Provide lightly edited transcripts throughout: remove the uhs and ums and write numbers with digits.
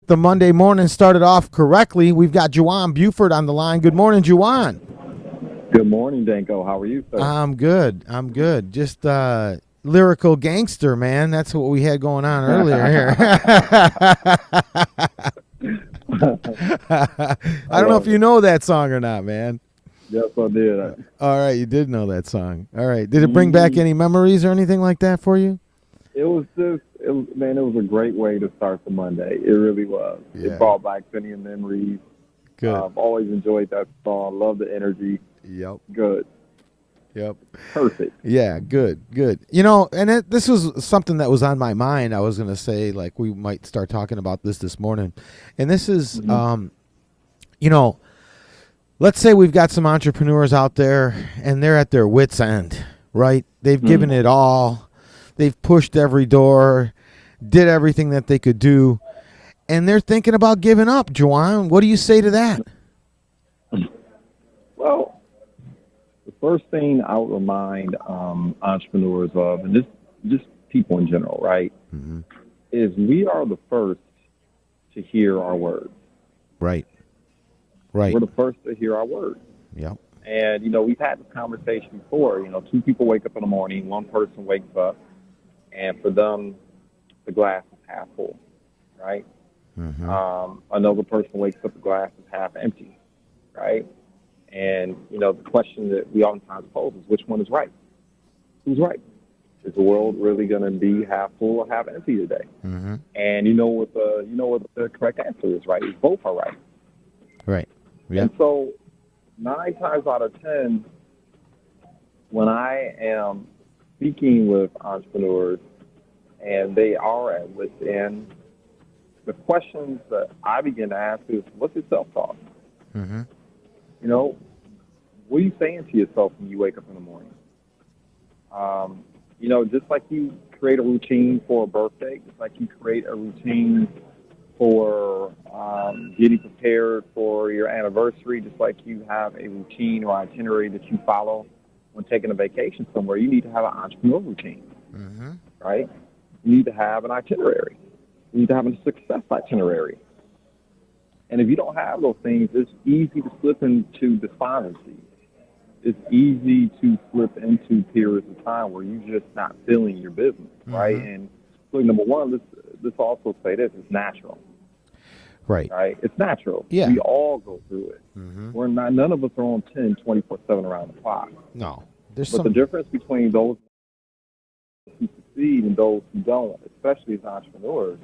the Monday morning started off correctly. We've got JuJuan Buford on the line. Good morning, JuJuan. Good morning, Danco. How are you, sir? I'm good. Just lyrical gangster, man. That's what we had going on earlier here. I don't know if you know that song or not, man. Yes, I did. All right, you did know that song. All right. Did it bring back any memories or anything like that for you? It was a great way to start the Monday. It really was. Yeah. It brought back plenty of memories. Good. I've always enjoyed that song. Love the energy. Yep. Good. Yep. Perfect. Yeah, good. And this was something that was on my mind. I was going to say, like, we might start talking about this morning. And this is, let's say we've got some entrepreneurs out there and they're at their wits' end, right? They've given it all. They've pushed every door, did everything that they could do, and they're thinking about giving up. JuJuan, what do you say to that? Well, the first thing I would remind entrepreneurs of, and just people in general, right, is we are the first to hear our words. Right. We're the first to hear our words. Yep. And, we've had this conversation before. Two people wake up in the morning, one person wakes up, and for them, the glass is half full, right? Another person wakes up, the glass is half empty, right? And, the question that we oftentimes pose is, which one is right? Who's right? Is the world really going to be half full or half empty today? And you know what the correct answer is, right? Is both are right. Right. Yeah. And so 9 times out of 10, when I am speaking with entrepreneurs and they are at wit's end, the questions that I begin to ask is, what's your self-talk? What are you saying to yourself when you wake up in the morning? Just like you create a routine for a birthday, just like you create a routine for getting prepared for your anniversary, just like you have a routine or itinerary that you follow when taking a vacation somewhere, you need to have an entrepreneur routine, right? You need to have an itinerary. You need to have a success itinerary. And if you don't have those things, it's easy to slip into despondency. It's easy to slip into periods of time where you're just not feeling your business, right? And look, number one, let's also say this, it's natural. Right. It's natural. Yeah. We all go through it. None of us are on 10, 24/7 around the clock. No. But the difference between those who succeed and those who don't, especially as entrepreneurs,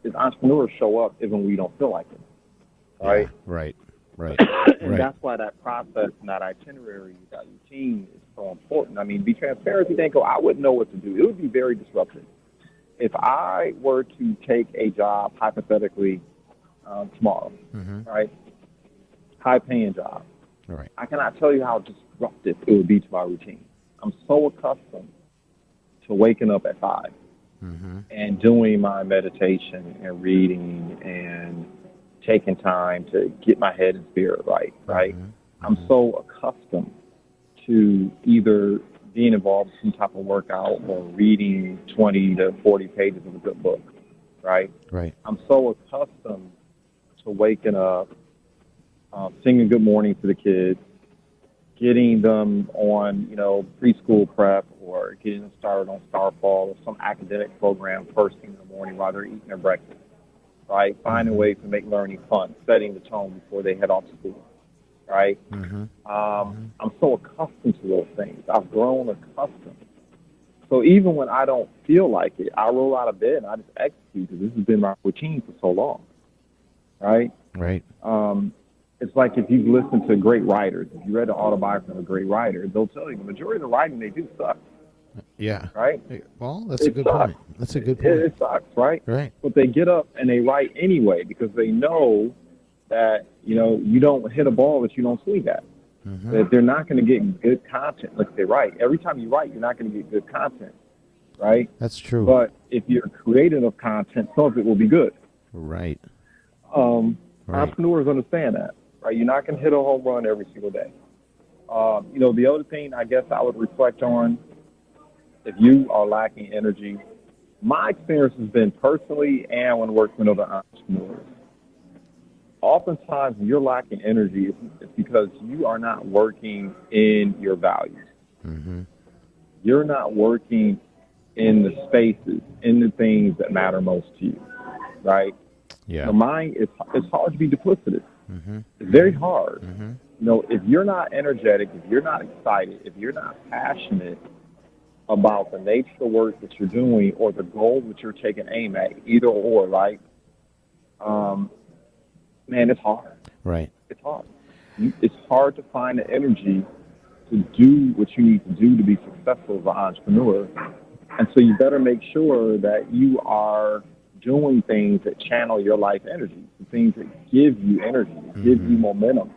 is entrepreneurs show up even when we don't feel like it. Right? Yeah. Right. And that's why that process and that itinerary, that routine is so important. I mean, be transparent. You think, I wouldn't know what to do. It would be very disruptive. If I were to take a job, hypothetically, tomorrow, right? High-paying job. Right. I cannot tell you how disruptive it would be to my routine. I'm so accustomed to waking up at 5 and doing my meditation and reading and taking time to get my head and spirit right? I'm so accustomed to either being involved in some type of workout or reading 20 to 40 pages of a good book, right? Right. I'm so accustomed to waking up, singing good morning to the kids, getting them on, preschool prep or getting them started on Starfall or some academic program first thing in the morning while they're eating their breakfast, right? Finding ways to make learning fun, setting the tone before they head off to school, right? I'm so accustomed to those things. I've grown accustomed. So even when I don't feel like it, I roll out of bed and I just execute because this has been my routine for so long, right? Right. It's like if you've listened to great writers, if you read the autobiography of a great writer, they'll tell you the majority of the writing they do sucks. Yeah. Right? Well, that's a good point. That's a good point. It sucks, right? Right. But they get up and they write anyway because they know that, you don't hit a ball that you don't swing at. That they're not going to get good content like they write. Every time you write, you're not going to get good content, right? That's true. But if you're creative of content, some of it will be good. Right. Entrepreneurs understand that, right? You're not going to hit a home run every single day. The other thing I guess I would reflect on, if you are lacking energy, my experience has been personally and when working with other entrepreneurs, oftentimes when you're lacking energy, it's because you are not working in your values. Mm-hmm. You're not working in the spaces, in the things that matter most to you, right? Yeah. The mind, it's hard to be duplicitous. Mm-hmm. It's very hard. Mm-hmm. If you're not energetic, if you're not excited, if you're not passionate about the nature of the work that you're doing or the goal that you're taking aim at, either or, right? Um, man, it's hard. Right. It's hard. It's hard to find the energy to do what you need to do to be successful as an entrepreneur. And so you better make sure that you are doing things that channel your life energy, the things that give you energy, that give you momentum,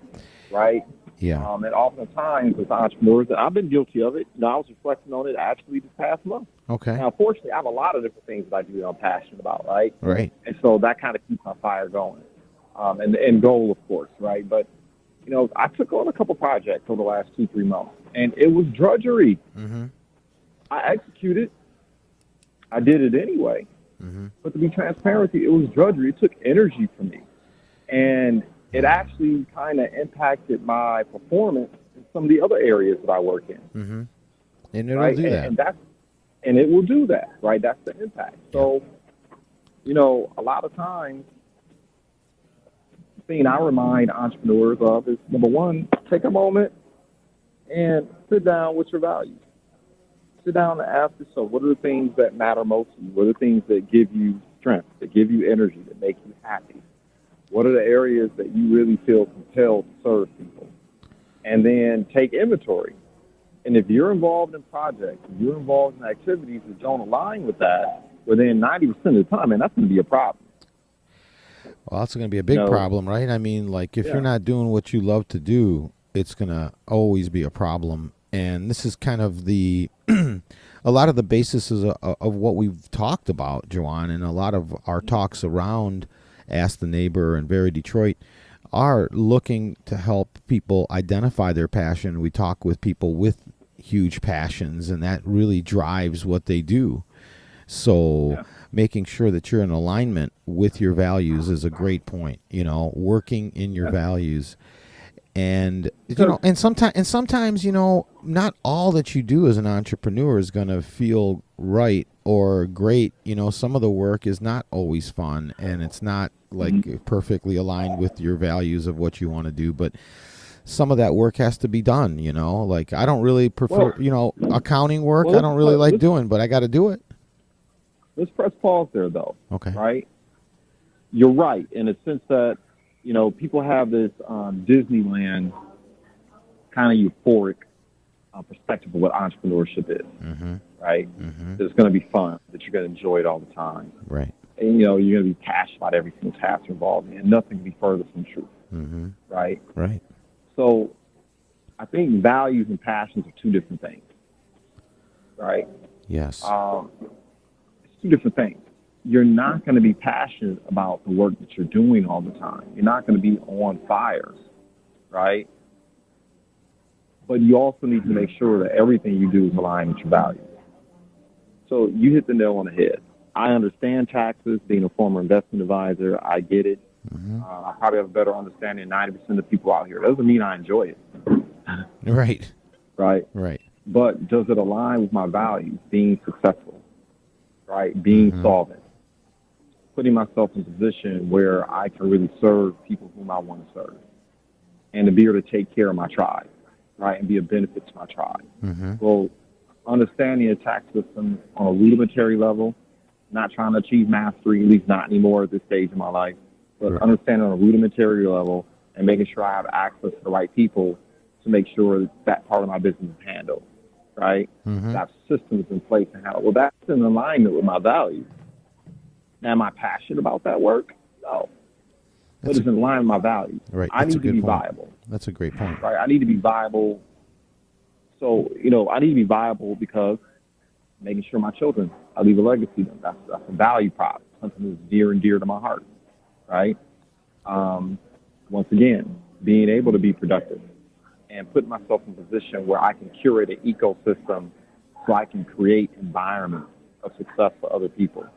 right? Yeah. And oftentimes as entrepreneurs, and I've been guilty of it, I was reflecting on it actually this past month. Okay. Now, fortunately, I have a lot of different things that I do that I'm passionate about, right? Right. And so that kind of keeps my fire going. And the end goal, of course, right? But, I took on a couple projects over the last 2-3 months, and it was drudgery. Mm-hmm. I executed. I did it anyway. Mm-hmm. But to be transparent, it was drudgery. It took energy from me. And it actually kind of impacted my performance in some of the other areas that I work in. Mm-hmm. And it'll right? do that. And it will do that, right? That's the impact. So, a lot of times, the thing I remind entrepreneurs of is, number one, take a moment and sit down with your values. Sit down and ask yourself, what are the things that matter most to you? What are the things that give you strength, that give you energy, that make you happy? What are the areas that you really feel compelled to serve people? And then take inventory. And if you're involved in projects, if you're involved in activities that don't align with that, within 90% of the time, and that's going to be a problem. Well, that's going to be a big problem, right? I mean, like if you're not doing what you love to do, it's going to always be a problem. And this is kind of the a lot of the basis of what we've talked about, JuJuan, and a lot of our talks around Ask the Neighbor and Very Detroit are looking to help people identify their passion. We talk with people with huge passions, and that really drives what they do. So making sure that you're in alignment with your values is a great point, working in your values. And and sometimes not all that you do as an entrepreneur is going to feel right or great. Some of the work is not always fun, and it's not like perfectly aligned with your values of what you want to do, but some of that work has to be done. Like I don't really prefer accounting work. I don't really like doing, but I got to do it. Let's press pause there, though. Okay. Right? You're right in a sense that people have this Disneyland kind of euphoric perspective of what entrepreneurship is, right? That it's going to be fun, that you're going to enjoy it all the time. Right. And, you're going to be passionate about every single task you're involved in, and nothing can be further from truth, right? Right. So I think values and passions are two different things, right? Yes. It's two different things. You're not going to be passionate about the work that you're doing all the time. You're not going to be on fire, right? But you also need to make sure that everything you do is aligned with your values. So you hit the nail on the head. I understand taxes, being a former investment advisor. I get it. I probably have a better understanding than 90% of the people out here. That doesn't mean I enjoy it. Right. Right? Right. But does it align with my values, being successful, right? Being solvent, putting myself in a position where I can really serve people whom I want to serve, and to be able to take care of my tribe, right, and be a benefit to my tribe. Well, understanding the tax system on a rudimentary level, not trying to achieve mastery, at least not anymore at this stage in my life, but understanding on a rudimentary level and making sure I have access to the right people to make sure that part of my business is handled, right? That systems in place to handle. Well, that's in alignment with my values. Now, am I passionate about that work? No. But it's in line with my values. Right. I need to be viable. That's a great point. Right. I need to be viable. So, I need to be viable because making sure my children, I leave a legacy to them. That's a value prop, something that's dear and dear to my heart, right? Once again, being able to be productive and put myself in a position where I can curate an ecosystem so I can create environments of success for other people,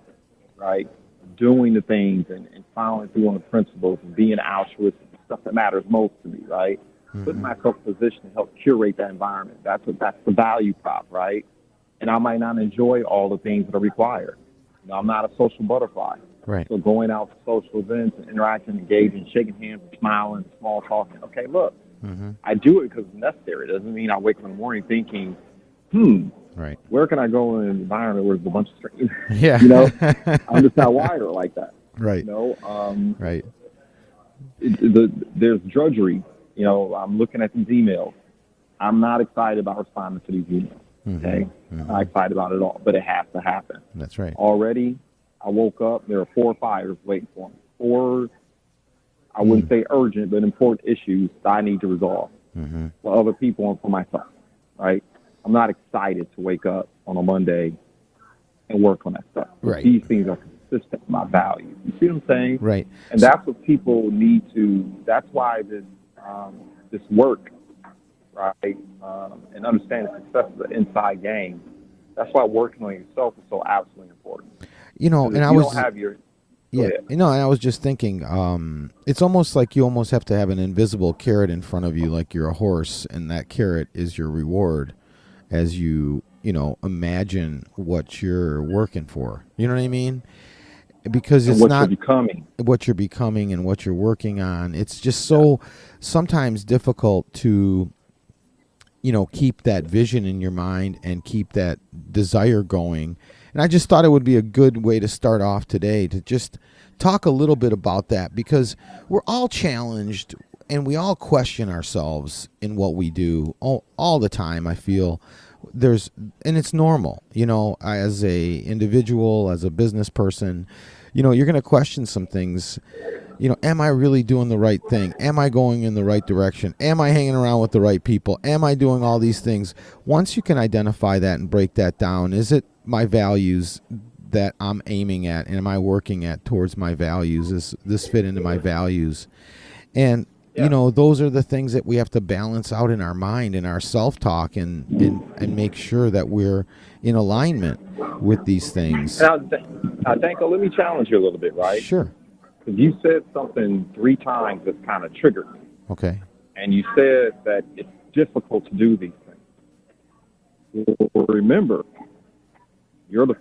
right? doing the things and following through on the principles and being altruistic, the stuff that matters most to me, right? Putting myself in a position to help curate that environment. That's the value prop, right? And I might not enjoy all the things that are required. You know, I'm not a social butterfly. Right. So going out to social events and interacting, engaging, shaking hands, smiling, small talking. Okay, look, I do it because it's necessary. It doesn't mean I wake up in the morning thinking, Right. where can I go in an environment where there's a bunch of strangers? Yeah. You know, I'm just not wired like that. Right. You know, Right. there's drudgery. You know, I'm looking at these emails. I'm not excited about responding to these emails. Okay, I'm not excited about it at all, but it has to happen. That's right. Already, I woke up. There are 4 or 5 waiting for me. 4, I wouldn't say urgent, but important issues that I need to resolve for other people and for myself. Right? I'm not excited to wake up on a Monday and work on that stuff. Right. These things are consistent with my values. You see what I'm saying? Right. And that's what people need to. That's why this work, right, and understanding success is an inside game. That's why working on yourself is so absolutely important. You know, and I you was don't have your yeah, you know, and I was just thinking, it's almost like you almost have to have an invisible carrot in front of you, like you're a horse, and that carrot is your reward as you know, imagine what you're working for. You know what I mean? Because it's what not you're becoming. What you're becoming and what you're working on. It's just so sometimes difficult to, you know, keep that vision in your mind and keep that desire going. And I just thought it would be a good way to start off today to just talk a little bit about that, because we're all challenged and we all question ourselves in what we do all the time. I feel and it's normal, you know, as a individual, as a business person, you know, you're going to question some things. You know, am I really doing the right thing? Am I going in the right direction? Am I hanging around with the right people? Am I doing all these things? Once you can identify that and break that down, is it my values that I'm aiming at? And am I working at towards my values? Does this fit into my values? And, you know, those are the things that we have to balance out in our mind and our self-talk and make sure that we're in alignment with these things. Now, Danco, let me challenge you a little bit, right? Sure. Because you said something 3 times that kind of triggered me. Okay. And you said that it's difficult to do these things. Well, remember, you're the